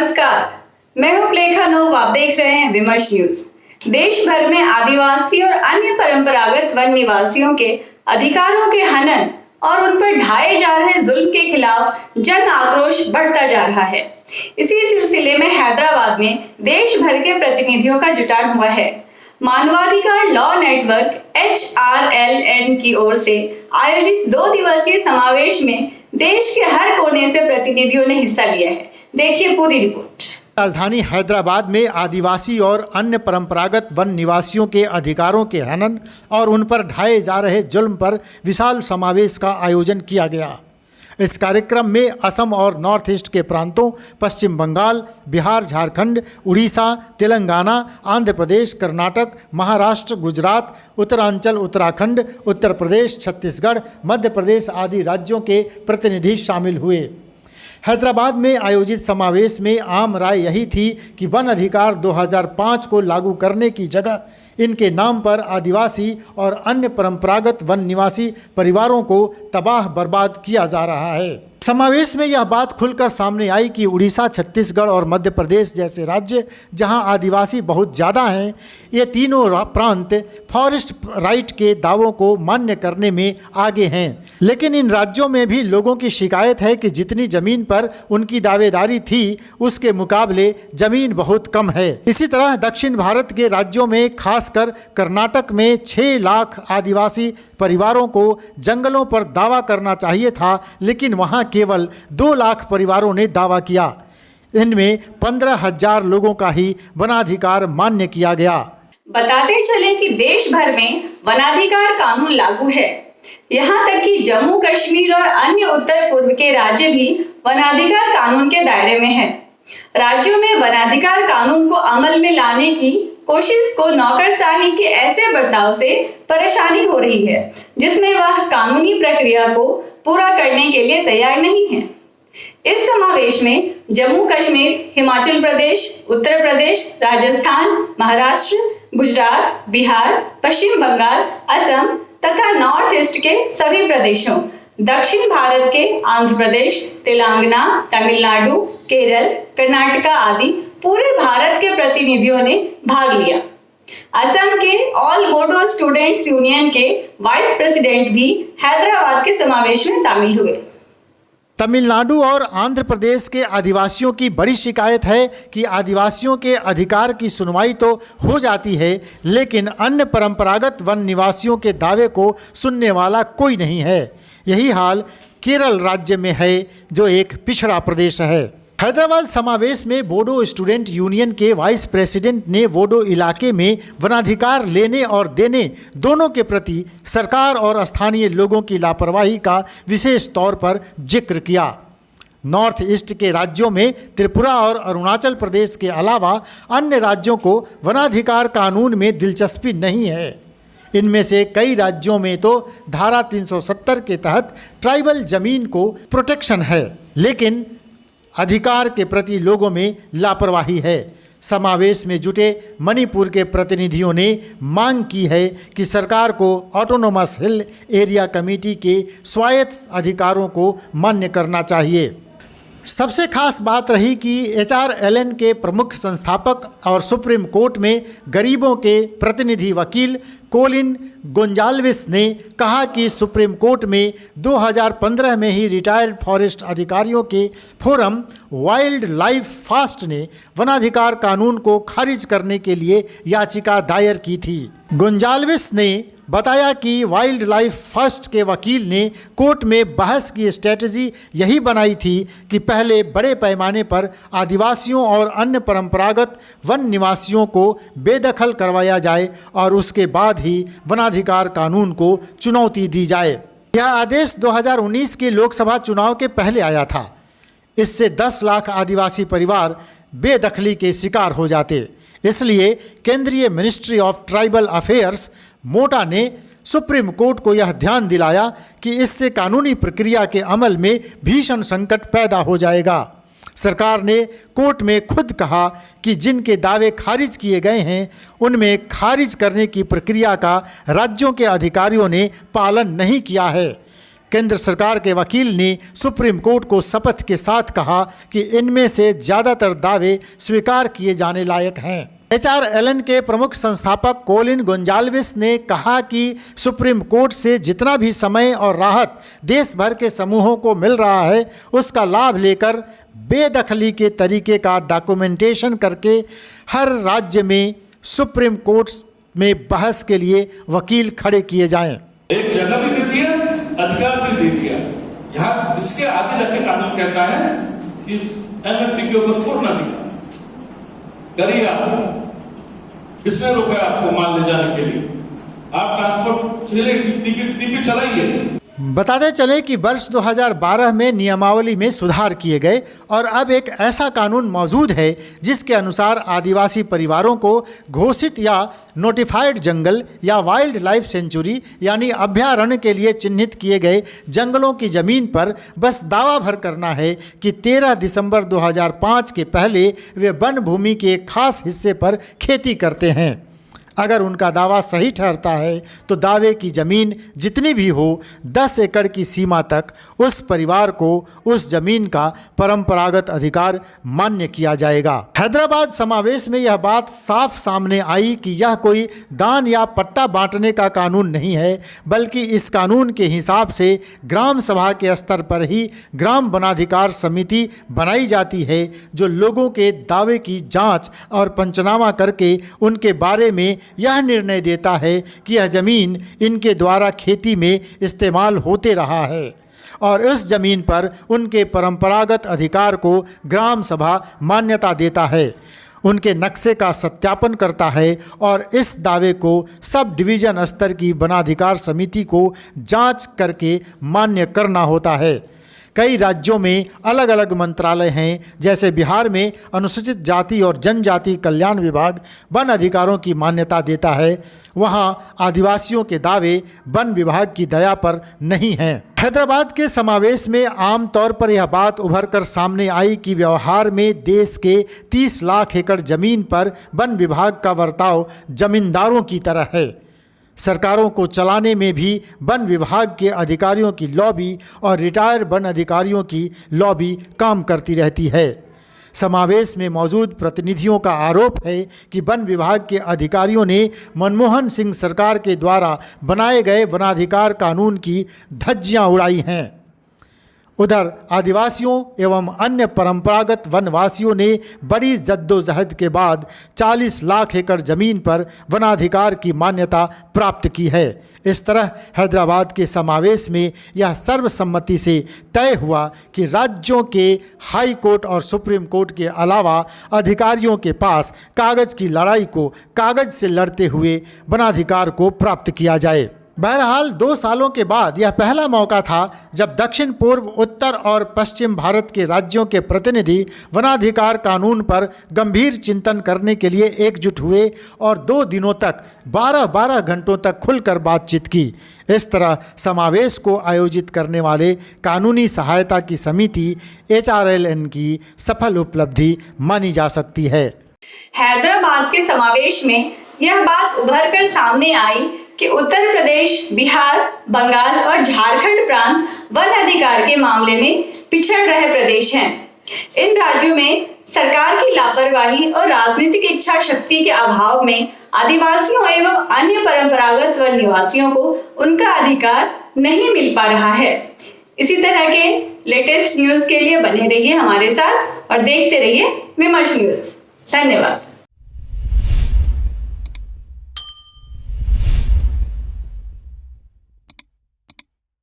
नमस्कार, मैं हूं प्लेखा नोव। आप देख रहे हैं विमर्श न्यूज। देश भर में आदिवासी और अन्य परंपरागत वन निवासियों के अधिकारों के हनन और उन पर ढाए जा रहे जुल्म के खिलाफ जन आक्रोश बढ़ता जा रहा है। इसी सिलसिले में हैदराबाद में देश भर के प्रतिनिधियों का जुटान हुआ है। मानवाधिकार लॉ नेटवर्क HRLN की ओर से आयोजित 2 दिवसीय समावेश में देश के हर कोने से प्रतिनिधियों ने हिस्सा लिया है। देखिए पूरी रिपोर्ट। राजधानी हैदराबाद में आदिवासी और अन्य परंपरागत वन निवासियों के अधिकारों के हनन और उन पर ढाए जा रहे जुल्म पर विशाल समावेश का आयोजन किया गया। इस कार्यक्रम में असम और नॉर्थ ईस्ट के प्रांतों पश्चिम बंगाल, बिहार, झारखंड, उड़ीसा, तेलंगाना, आंध्र प्रदेश, कर्नाटक, महाराष्ट्र, गुजरात, उत्तरांचल, उत्तराखंड, उत्तर प्रदेश, छत्तीसगढ़, मध्य प्रदेश आदि राज्यों के प्रतिनिधि शामिल हुए। हैदराबाद में आयोजित समावेश में आम राय यही थी कि वन अधिकार 2005 को लागू करने की जगह इनके नाम पर आदिवासी और अन्य परंपरागत वन निवासी परिवारों को तबाह बर्बाद किया जा रहा है। समावेश में यह बात खुलकर सामने आई कि उड़ीसा, छत्तीसगढ़ और मध्य प्रदेश जैसे राज्य जहां आदिवासी बहुत ज़्यादा हैं, ये तीनों प्रांत फॉरेस्ट राइट के दावों को मान्य करने में आगे हैं। लेकिन इन राज्यों में भी लोगों की शिकायत है कि जितनी ज़मीन पर उनकी दावेदारी थी उसके मुकाबले ज़मीन बहुत कम है। इसी तरह दक्षिण भारत के राज्यों में खासकर कर्नाटक में 6 लाख आदिवासी परिवारों को जंगलों पर दावा करना चाहिए था, लेकिन वहाँ केवल 2 लाख परिवारों ने दावा किया। इनमें 15,000 लोगों का ही वनाधिकार मान्य किया गया। बताते चले कि देश भर में वनाधिकार कानून लागू है। यहाँ तक कि जम्मू कश्मीर और अन्य उत्तर पूर्व के राज्य भी वनाधिकार कानून के दायरे में हैं। राज्यों में वनाधिकार कानून को अमल में लाने की कोशिश को नौकरशाही के ऐसे बर्ताव से परेशानी हो रही है जिसमें वह कानूनी प्रक्रिया को पूरा करने के लिए तैयार नहीं है। इस समावेश में जम्मू कश्मीर, हिमाचल प्रदेश, उत्तर प्रदेश, राजस्थान, महाराष्ट्र, गुजरात, बिहार, पश्चिम बंगाल, असम तथा नॉर्थ ईस्ट के सभी प्रदेशों, दक्षिण भारत के आंध्र प्रदेश, तेलंगाना, तमिलनाडु, केरल, कर्नाटक आदि पूरे भारत के प्रतिनिधियों ने भाग लिया। असम के ऑल बोडो स्टूडेंट्स यूनियन के वाइस प्रेसिडेंट भी हैदराबाद के समावेश में शामिल हुए। तमिलनाडु और आंध्र प्रदेश के आदिवासियों की बड़ी शिकायत है कि आदिवासियों के अधिकार की सुनवाई तो हो जाती है, लेकिन अन्य परंपरागत वन निवासियों के दावे को सुनने वाला कोई नहीं है। यही हाल केरल राज्य में है, जो एक पिछड़ा प्रदेश है। हैदराबाद समावेश में बोडो स्टूडेंट यूनियन के वाइस प्रेसिडेंट ने बोडो इलाके में वनाधिकार लेने और देने दोनों के प्रति सरकार और स्थानीय लोगों की लापरवाही का विशेष तौर पर जिक्र किया। नॉर्थ ईस्ट के राज्यों में त्रिपुरा और अरुणाचल प्रदेश के अलावा अन्य राज्यों को वनाधिकार कानून में दिलचस्पी नहीं है। इनमें से कई राज्यों में तो धारा 370 के तहत ट्राइबल जमीन को प्रोटेक्शन है, लेकिन अधिकार के प्रति लोगों में लापरवाही है। समावेश में जुटे मणिपुर के प्रतिनिधियों ने मांग की है कि सरकार को ऑटोनोमस हिल एरिया कमेटी के स्वायत्त अधिकारों को मान्य करना चाहिए। सबसे खास बात रही कि HRLN के प्रमुख संस्थापक और सुप्रीम कोर्ट में गरीबों के प्रतिनिधि वकील कोलिन गोंजाल्विस ने कहा कि सुप्रीम कोर्ट में 2015 में ही रिटायर्ड फॉरेस्ट अधिकारियों के फोरम वाइल्ड लाइफ फास्ट ने वनाधिकार कानून को खारिज करने के लिए याचिका दायर की थी। गोंजाल्विस ने बताया कि वाइल्ड लाइफ फर्स्ट के वकील ने कोर्ट में बहस की स्ट्रेटजी यही बनाई थी कि पहले बड़े पैमाने पर आदिवासियों और अन्य परंपरागत वन निवासियों को बेदखल करवाया जाए और उसके बाद ही वनाधिकार कानून को चुनौती दी जाए। यह आदेश 2019 के लोकसभा चुनाव के पहले आया था। इससे 10 लाख आदिवासी परिवार बेदखली के शिकार हो जाते। इसलिए केंद्रीय मिनिस्ट्री ऑफ ट्राइबल अफेयर्स मोटा ने सुप्रीम कोर्ट को यह ध्यान दिलाया कि इससे कानूनी प्रक्रिया के अमल में भीषण संकट पैदा हो जाएगा। सरकार ने कोर्ट में खुद कहा कि जिनके दावे खारिज किए गए हैं उनमें खारिज करने की प्रक्रिया का राज्यों के अधिकारियों ने पालन नहीं किया है। केंद्र सरकार के वकील ने सुप्रीम कोर्ट को शपथ के साथ कहा कि इनमें से ज़्यादातर दावे स्वीकार किए जाने लायक हैं। HRLN के प्रमुख संस्थापक कोलिन गोंजाल्विस ने कहा कि सुप्रीम कोर्ट से जितना भी समय और राहत देश भर के समूहों को मिल रहा है, उसका लाभ लेकर बेदखली के तरीके का डॉक्यूमेंटेशन करके हर राज्य में सुप्रीम कोर्ट में बहस के लिए वकील खड़े किए जाएं। एक जगह भी दे दिया, अधिकार भी दे दिया। यहाँ इसके आगे जाके कानून कहता है कि MFD के ऊपर छोड़ ना दिया करिए। आप किसने रोका आपको माल ले जाने के लिए? आप ट्रांसपोर्ट टिकट चलाइए। बताते चले कि वर्ष 2012 में नियमावली में सुधार किए गए और अब एक ऐसा कानून मौजूद है जिसके अनुसार आदिवासी परिवारों को घोषित या नोटिफाइड जंगल या वाइल्ड लाइफ सेंचुरी यानी अभयारण्य के लिए चिन्हित किए गए जंगलों की ज़मीन पर बस दावा भर करना है कि 13 दिसंबर 2005 के पहले वे वन भूमि के एक खास हिस्से पर खेती करते हैं। अगर उनका दावा सही ठहरता है तो दावे की ज़मीन जितनी भी हो 10 एकड़ की सीमा तक उस परिवार को उस ज़मीन का परंपरागत अधिकार मान्य किया जाएगा। हैदराबाद समावेश में यह बात साफ सामने आई कि यह कोई दान या पट्टा बांटने का कानून नहीं है, बल्कि इस कानून के हिसाब से ग्राम सभा के स्तर पर ही ग्राम वनाधिकार समिति बनाई जाती है जो लोगों के दावे की जांच और पंचनामा करके उनके बारे में यह निर्णय देता है कि यह ज़मीन इनके द्वारा खेती में इस्तेमाल होते रहा है और इस ज़मीन पर उनके परंपरागत अधिकार को ग्राम सभा मान्यता देता है, उनके नक्शे का सत्यापन करता है और इस दावे को सब डिवीज़न स्तर की वनाधिकार समिति को जांच करके मान्य करना होता है। कई राज्यों में अलग अलग मंत्रालय हैं, जैसे बिहार में अनुसूचित जाति और जनजाति कल्याण विभाग वन अधिकारों की मान्यता देता है। वहाँ आदिवासियों के दावे वन विभाग की दया पर नहीं हैं। हैदराबाद के समावेश में आम तौर पर यह बात उभर कर सामने आई कि व्यवहार में देश के 30 लाख एकड़ ज़मीन पर वन विभाग का बर्ताव जमींदारों की तरह है। सरकारों को चलाने में भी वन विभाग के अधिकारियों की लॉबी और रिटायर वन अधिकारियों की लॉबी काम करती रहती है। समावेश में मौजूद प्रतिनिधियों का आरोप है कि वन विभाग के अधिकारियों ने मनमोहन सिंह सरकार के द्वारा बनाए गए वनाधिकार कानून की धज्जियां उड़ाई हैं। उधर आदिवासियों एवं अन्य परंपरागत वनवासियों ने बड़ी जद्दोजहद के बाद 40 लाख एकड़ ज़मीन पर वनाधिकार की मान्यता प्राप्त की है। इस तरह हैदराबाद के समावेश में यह सर्वसम्मति से तय हुआ कि राज्यों के हाई कोर्ट और सुप्रीम कोर्ट के अलावा अधिकारियों के पास कागज़ की लड़ाई को कागज़ से लड़ते हुए वनाधिकार को प्राप्त किया जाए। बहरहाल 2 सालों के बाद यह पहला मौका था जब दक्षिण पूर्व, उत्तर और पश्चिम भारत के राज्यों के प्रतिनिधि वनाधिकार कानून पर गंभीर चिंतन करने के लिए एकजुट हुए और 2 दिनों तक 12-12 घंटों तक खुलकर बातचीत की। इस तरह समावेश को आयोजित करने वाले कानूनी सहायता की समिति HRLN की सफल उपलब्धि मानी जा सकती है। हैदराबाद के समावेश में यह बात उभर कर सामने आई कि उत्तर प्रदेश, बिहार, बंगाल और झारखंड प्रांत वन अधिकार के मामले में पिछड़ रहे प्रदेश हैं। इन राज्यों में सरकार की लापरवाही और राजनीतिक इच्छा शक्ति के अभाव में आदिवासियों एवं अन्य परंपरागत वन निवासियों को उनका अधिकार नहीं मिल पा रहा है। इसी तरह के लेटेस्ट न्यूज के लिए बने रहिए हमारे साथ और देखते रहिए विमर्श न्यूज। धन्यवाद।